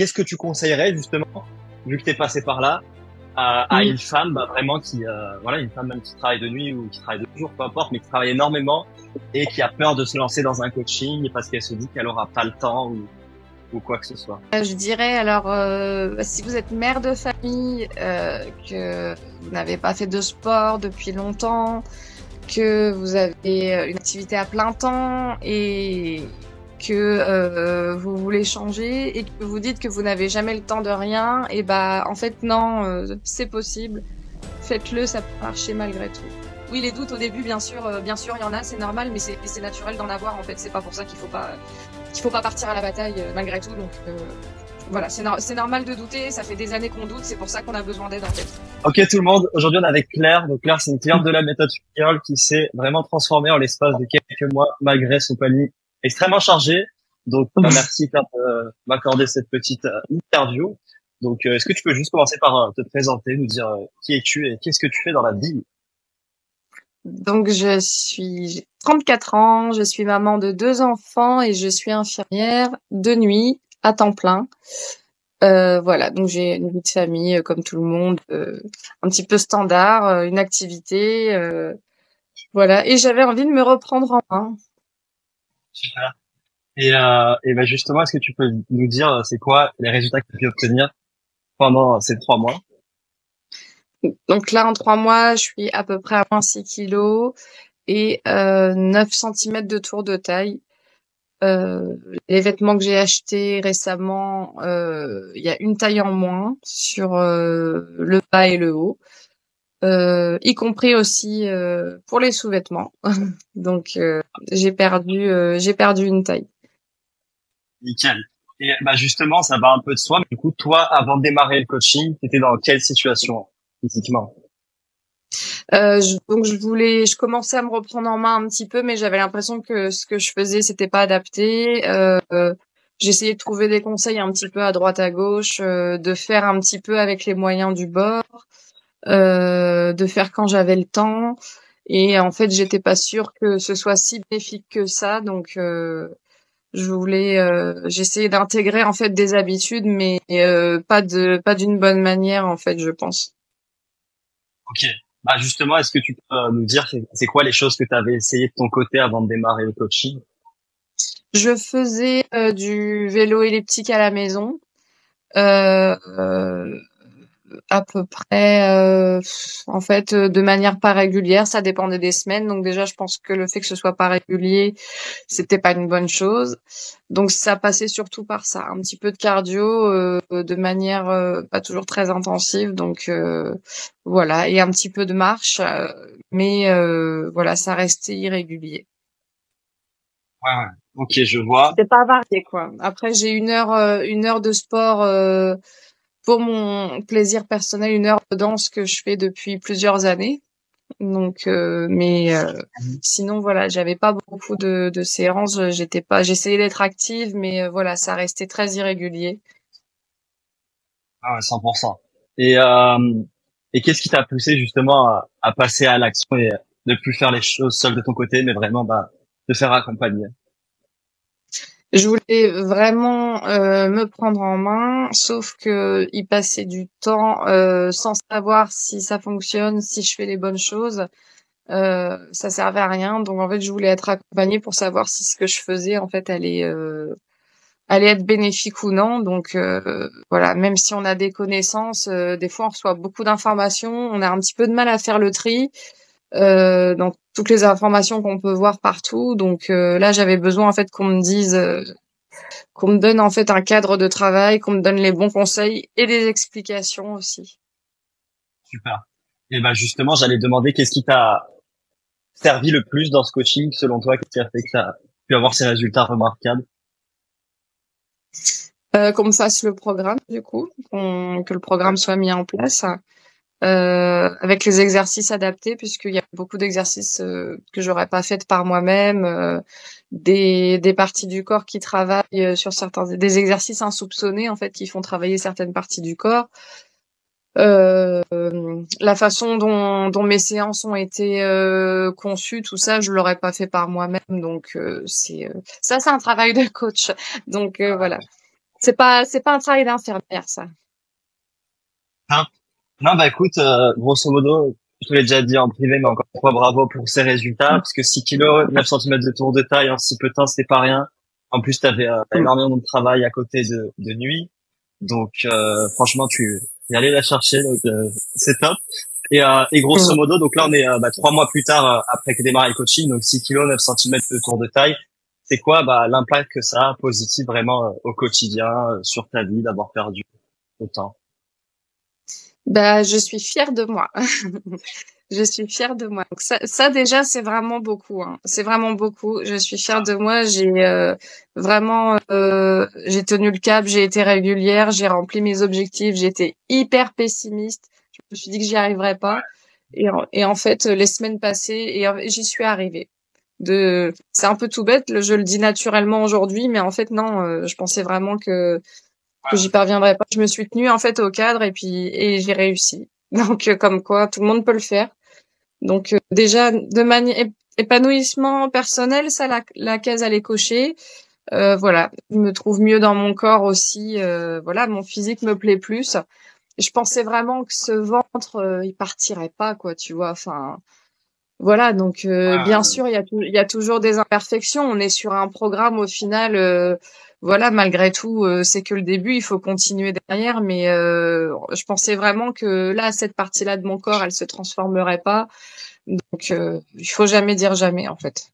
qu'est-ce que tu conseillerais justement, vu que tu es passé par là, à Mm. une femme vraiment qui, voilà, une femme même qui travaille de nuit ou qui travaille de jour, peu importe, mais qui travaille énormément et qui a peur de se lancer dans un coaching parce qu'elle se dit qu'elle aura pas le temps ou quoi que ce soit. Je dirais alors, si vous êtes mère de famille, que vous n'avez pas fait de sport depuis longtemps, que vous avez une activité à plein temps et que vous voulez changer et que vous dites que vous n'avez jamais le temps de rien, et bah en fait non, c'est possible. Faites-le, ça peut marcher malgré tout. Oui, les doutes au début, bien sûr, il y en a, c'est normal, mais c'est naturel d'en avoir en fait. C'est pas pour ça qu'il faut pas partir à la bataille malgré tout. Donc voilà, c'est normal de douter. Ça fait des années qu'on doute, c'est pour ça qu'on a besoin d'aide en fait. Ok tout le monde, aujourd'hui on est avec Claire. Donc Claire, c'est une cliente de la méthode Girl qui s'est vraiment transformée en l'espace de quelques mois malgré son planning extrêmement chargé. Donc merci Claire de m'accorder cette petite interview. Donc est-ce que tu peux juste commencer par te présenter, nous dire qui es-tu et qu'est-ce que tu fais dans la vie? Donc j'ai 34 ans, je suis maman de 2 enfants et je suis infirmière de nuit à temps plein. Voilà, donc j'ai une vie de famille comme tout le monde, un petit peu standard, une activité, voilà. Et j'avais envie de me reprendre en main. Super. Et ben justement, est-ce que tu peux nous dire c'est quoi les résultats que tu as pu obtenir pendant ces 3 mois? Donc là, en 3 mois, je suis à peu près à moins 6 kilos et 9 centimètres de tour de taille. Les vêtements que j'ai achetés récemment, il y a une taille en moins sur le bas et le haut, y compris aussi pour les sous-vêtements. Donc j'ai perdu une taille. Nickel. Et bah justement, ça va un peu de soi, mais du coup, toi, avant de démarrer le coaching, tu étais dans quelle situation physiquement? Je commençais à me reprendre en main un petit peu, mais j'avais l'impression que ce que je faisais, c'était pas adapté. J'essayais de trouver des conseils un petit peu à droite à gauche, de faire un petit peu avec les moyens du bord, de faire quand j'avais le temps. Et en fait, j'étais pas sûre que ce soit si bénéfique que ça. Donc, j'essayais d'intégrer en fait des habitudes, mais pas d'une bonne manière en fait, je pense. Ok. Bah justement, est-ce que tu peux nous dire c'est quoi les choses que tu avais essayé de ton côté avant de démarrer le coaching? Je faisais du vélo elliptique à la maison, euh, euh, à peu près, en fait, de manière pas régulière. Ça dépendait des semaines. Donc déjà, je pense que le fait que ce soit pas régulier, c'était pas une bonne chose. Donc ça passait surtout par ça, un petit peu de cardio, de manière pas toujours très intensive. Donc voilà, et un petit peu de marche, mais voilà, ça restait irrégulier. Ouais, ouais. Ok, je vois. C'est pas varié, quoi. Après, j'ai une heure de sport pour mon plaisir personnel, une heure de danse que je fais depuis plusieurs années. Donc, sinon, voilà, j'avais pas beaucoup de séances. J'essayais d'être active, mais voilà, ça restait très irrégulier. Ah ouais, 100%. Et, et qu'est-ce qui t'a poussé justement à passer à l'action et de plus faire les choses seul de ton côté, mais vraiment bah, te faire accompagner? Je voulais vraiment me prendre en main, sauf que y passer du temps sans savoir si ça fonctionne, si je fais les bonnes choses. Ça servait à rien. Donc en fait, je voulais être accompagnée pour savoir si ce que je faisais en fait allait être bénéfique ou non. Donc voilà, même si on a des connaissances, des fois on reçoit beaucoup d'informations, on a un petit peu de mal à faire le tri dans toutes les informations qu'on peut voir partout. Donc là, j'avais besoin en fait qu'on me dise, qu'on me donne en fait un cadre de travail, qu'on me donne les bons conseils et des explications aussi. Super. Et bah justement, j'allais demander qu'est-ce qui t'a servi le plus dans ce coaching, selon toi, qu'est-ce qui a fait que tu as pu avoir ces résultats remarquables? Qu'on me fasse le programme du coup, que le programme soit mis en place. Avec les exercices adaptés, puisqu'il y a beaucoup d'exercices que j'aurais pas fait par moi-même, des parties du corps qui travaillent sur des exercices insoupçonnés en fait qui font travailler certaines parties du corps. Euh, la façon dont mes séances ont été conçues, tout ça, je l'aurais pas fait par moi-même, donc c'est un travail de coach. Donc voilà. C'est pas un travail d'infirmière, ça. Hein. Non, bah écoute, grosso modo, je te l'ai déjà dit en privé, mais encore une fois, bravo pour ces résultats, parce que 6 kilos, 9 centimètres de tour de taille en si peu de temps, c'est pas rien. En plus, tu avais énormément de travail à côté de nuit. Donc, franchement, tu es allé la chercher, donc c'est top. Et grosso modo, donc là, on est 3 mois plus tard après que démarre le coaching, donc 6 kilos, 9 centimètres de tour de taille. C'est quoi l'impact que ça a positif vraiment au quotidien, sur ta vie, d'avoir perdu autant? Bah, je suis fière de moi. Je suis fière de moi. Donc ça déjà, c'est vraiment beaucoup, hein. C'est vraiment beaucoup. Je suis fière de moi. J'ai tenu le cap, j'ai été régulière, j'ai rempli mes objectifs. J'étais hyper pessimiste. Je me suis dit que j'y arriverais pas. Et en fait, les semaines passées, j'y suis arrivée. C'est un peu tout bête. Je le dis naturellement aujourd'hui, mais en fait non. Je pensais vraiment que j'y parviendrais pas. Je me suis tenue en fait au cadre et j'ai réussi. Donc comme quoi, tout le monde peut le faire. Donc déjà de manière épanouissement personnel, ça la case elle est cochée. Voilà, je me trouve mieux dans mon corps aussi. Voilà, mon physique me plaît plus. Je pensais vraiment que ce ventre il partirait pas quoi, tu vois. Enfin voilà, donc bien sûr il y a toujours des imperfections. On est sur un programme au final. Voilà, malgré tout, c'est que le début. Il faut continuer derrière, mais je pensais vraiment que là, cette partie-là de mon corps, elle se transformerait pas. Donc, il faut jamais dire jamais, en fait.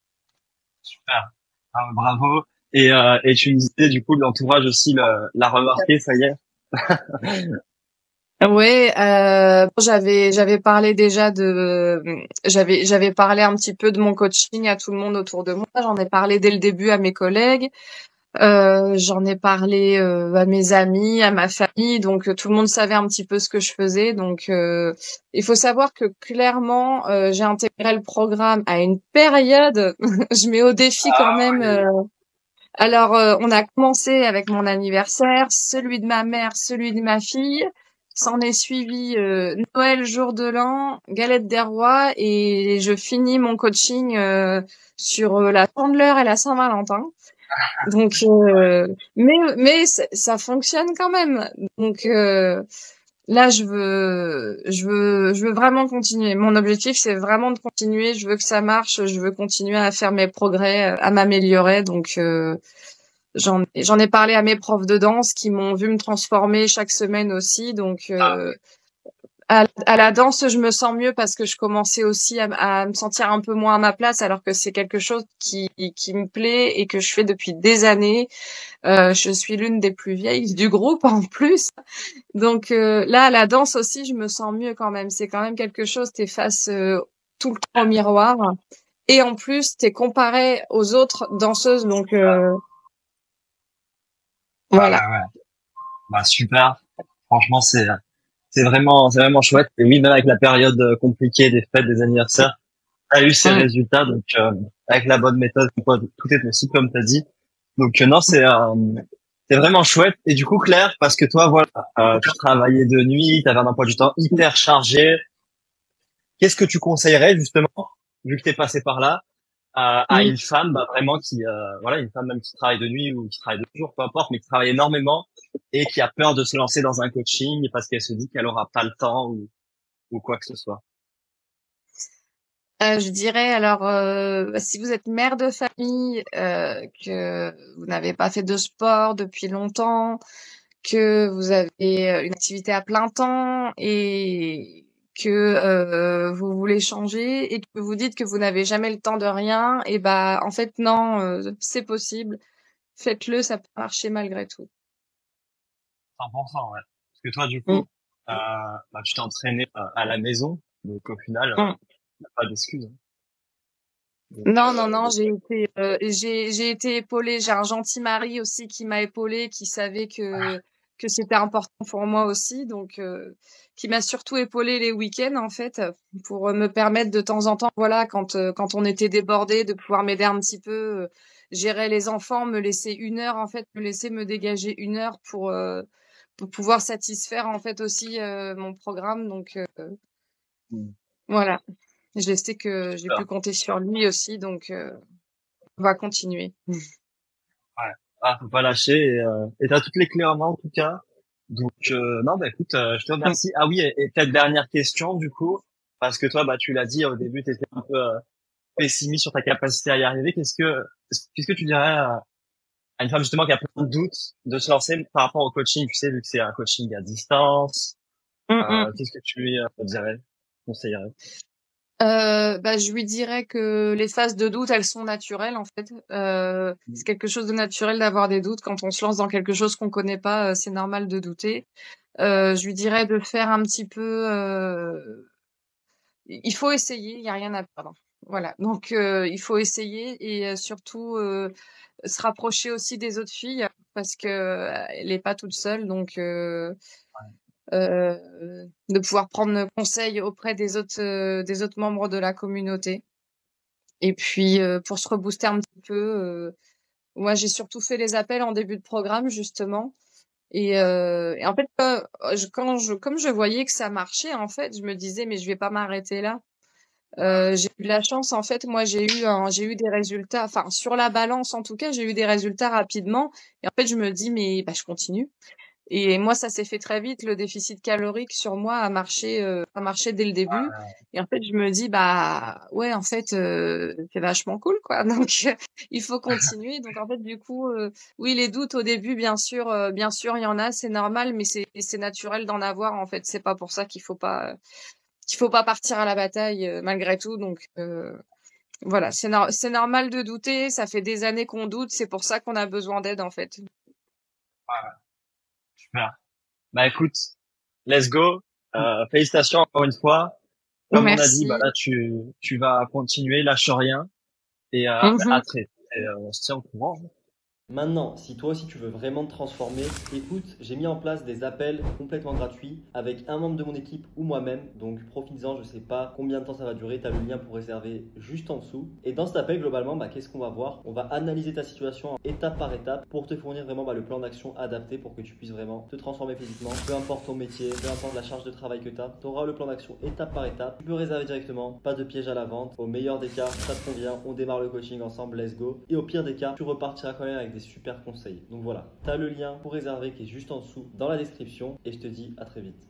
Super. Ah, bravo. Et tu me disais, du coup, l'entourage aussi l'a remarqué, ça y est. Ouais, bon, j'avais parlé déjà j'avais parlé un petit peu de mon coaching à tout le monde autour de moi. J'en ai parlé dès le début à mes collègues. J'en ai parlé à mes amis, à ma famille. Donc, tout le monde savait un petit peu ce que je faisais. Donc, il faut savoir que clairement, j'ai intégré le programme à une période. Je mets au défi quand Ah même. oui. Alors, on a commencé avec mon anniversaire, celui de ma mère, celui de ma fille. S'en est suivi Noël, jour de l'an, galette des rois, et je finis mon coaching sur la Chandeleur et la Saint-Valentin. Donc, ça fonctionne quand même. Donc là, je veux vraiment continuer. Mon objectif, c'est vraiment de continuer. Je veux que ça marche. Je veux continuer à faire mes progrès, à m'améliorer. Donc j'en ai parlé à mes profs de danse qui m'ont vu me transformer chaque semaine aussi. Donc, à la danse, je me sens mieux parce que je commençais aussi à me sentir un peu moins à ma place, alors que c'est quelque chose qui me plaît et que je fais depuis des années. Je suis l'une des plus vieilles du groupe en plus. Donc là, à la danse aussi, je me sens mieux quand même. C'est quand même quelque chose, t'es face tout le temps au miroir. Et en plus, t'es comparé aux autres danseuses. Donc Ouais, voilà. ouais, ouais. Bah, super. Franchement, c'est vraiment chouette. Et oui, même avec la période compliquée des fêtes, des anniversaires, t'as eu ces Mm. résultats. Donc, avec la bonne méthode, quoi, tout est possible, comme t'as dit. Donc, non, c'est vraiment chouette. Et du coup, Claire, parce que toi, voilà, tu travaillais de nuit, t'avais un emploi du temps hyper chargé. Qu'est-ce que tu conseillerais, justement, vu que t'es passé par là, à Mm. une femme vraiment qui voilà, une femme même qui travaille de nuit ou qui travaille de jour, peu importe, mais qui travaille énormément et qui a peur de se lancer dans un coaching parce qu'elle se dit qu'elle aura pas le temps ou quoi que ce soit. Je dirais alors, si vous êtes mère de famille, que vous n'avez pas fait de sport depuis longtemps, que vous avez une activité à plein temps et que vous voulez changer et que vous dites que vous n'avez jamais le temps de rien, et bah en fait non, c'est possible. Faites-le, ça peut marcher malgré tout. 100%, ouais. Parce que toi, du Mm. coup, tu t'es entraîné à la maison, donc au final, Mm. y a pas d'excuse. Hein. Donc, Non, non, non, j'ai été épaulée. J'ai un gentil mari aussi qui m'a épaulée, qui savait que c'était important pour moi aussi, donc qui m'a surtout épaulée les week-ends en fait, pour me permettre de temps en temps, voilà, quand on était débordé, de pouvoir m'aider un petit peu, gérer les enfants, me laisser une heure en fait, me laisser me dégager une heure pour pouvoir satisfaire en fait aussi mon programme. Donc voilà. Je sais que j'ai pu super. compter sur lui aussi, donc on va continuer. Ouais. Ah, faut pas lâcher et t'as toutes les clés en main en tout cas. Donc non bah écoute, je te remercie. Ah oui et peut-être dernière question du coup parce que toi bah tu l'as dit au début tu étais un peu pessimiste sur ta capacité à y arriver. Qu'est-ce que tu dirais à une femme justement qui a plein de doutes de se lancer par rapport au coaching, tu sais vu que c'est un coaching à distance, Mm, mm. qu'est-ce que tu lui dirais, conseillerais? Bah, je lui dirais que les phases de doute, elles sont naturelles en fait. C'est quelque chose de naturel d'avoir des doutes quand on se lance dans quelque chose qu'on connaît pas. C'est normal de douter. Je lui dirais de faire un petit peu. Il faut essayer. Il y a rien à perdre. Voilà. Donc il faut essayer et surtout se rapprocher aussi des autres filles parce que elle est pas toute seule. Donc de pouvoir prendre conseil auprès des autres membres de la communauté. Et puis, pour se rebooster un petit peu, moi, j'ai surtout fait les appels en début de programme, justement. Et en fait, comme je voyais que ça marchait, en fait, je me disais, mais je vais pas m'arrêter là. J'ai eu de la chance, en fait, moi, j'ai eu des résultats, enfin, sur la balance, en tout cas, j'ai eu des résultats rapidement. Et en fait, je me dis, mais bah, je continue. Et moi, ça s'est fait très vite. Le déficit calorique sur moi a marché dès le début. Et en fait, je me dis, bah ouais, en fait, c'est vachement cool, quoi. Donc, il faut continuer. Donc, en fait, du coup, oui, les doutes au début, bien sûr, il y en a, c'est normal, mais c'est naturel d'en avoir. En fait, c'est pas pour ça qu'il faut pas partir à la bataille malgré tout. Donc, voilà, c'est normal de douter. Ça fait des années qu'on doute. C'est pour ça qu'on a besoin d'aide, en fait. Super. Bah écoute, let's go. Félicitations encore une fois. Comme on a dit, bah Merci. là tu vas continuer, lâche rien et Mhm. à très vite. Et, on se tient au courant. Maintenant, si toi aussi tu veux vraiment te transformer, écoute, j'ai mis en place des appels complètement gratuits avec un membre de mon équipe ou moi-même. Donc profites-en, je sais pas combien de temps ça va durer, tu as le lien pour réserver juste en dessous. Et dans cet appel, globalement, qu'est-ce qu'on va voir? On va analyser ta situation étape par étape pour te fournir vraiment le plan d'action adapté pour que tu puisses vraiment te transformer physiquement. Peu importe ton métier, peu importe la charge de travail que tu as, tu auras le plan d'action étape par étape. Tu peux réserver directement, pas de piège à la vente. Au meilleur des cas, ça te convient, on démarre le coaching ensemble, let's go. Et au pire des cas, tu repartiras quand même avec des super conseils. Donc voilà, tu as le lien pour réserver qui est juste en dessous dans la description et je te dis à très vite.